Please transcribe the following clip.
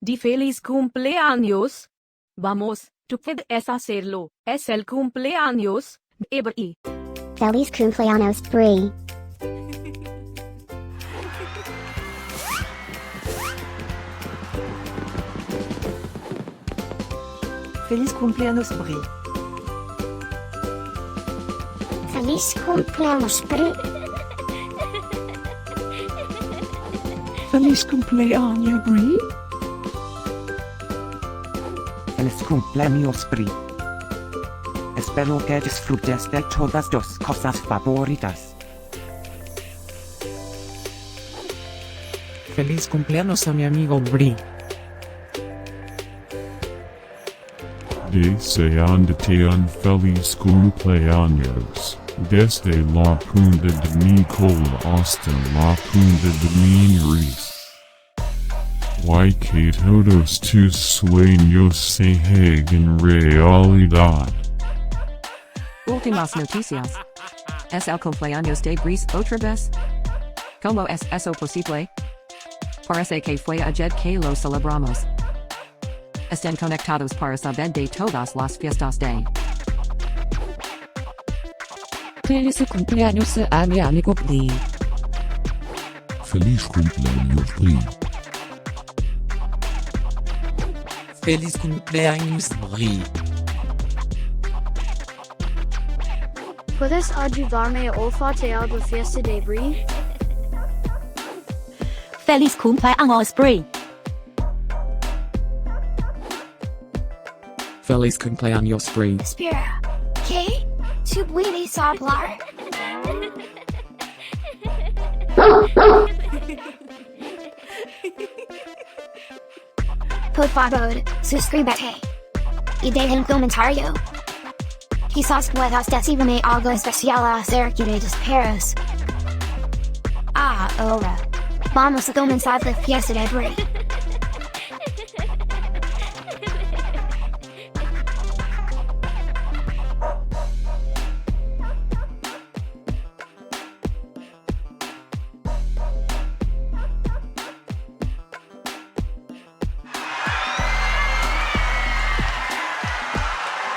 di feliz cumpleaños. Vamos, tú puedes hacerlo. Es el cumpleaños de Bri. Feliz cumpleaños, Bri. Feliz cumpleaños, Bri. Feliz cumpleaños, Bri. Feliz cumpleaños, Bri. Feliz cumpleaños, Bri. Espero que disfrutes de todas tus cosas favoritas. Feliz cumpleaños a mi amigo Bri. Deseándote un feliz cumpleaños, desde la punta de mi cola hasta la punta de mi nariz. Que todos tus sueños se hagan realidad. Últimas noticias. Es el cumpleaños de Bri otra vez. ¿Cómo es eso posible? Parece que fue ayer que lo celebramos. Estén conectados para saber de todas las fiestas de. Feliz cumpleaños a mi amigo Bri. Feliz cumpleaños, Bri. Feliz cumpleaños, Bri. ¿Puedes ayudarme a olfatear la fiesta de Bri? Feliz cumpleaños, Bri. Feliz cumpleaños, Bri. Espera, ¿qué? ¿Tú puedes hablar? Por favor, suscríbete. Y deja un comentario. Quizás puedas decirme algo especial acerca de los perros. Ahora, vamos a comenzar la fiesta de Bri.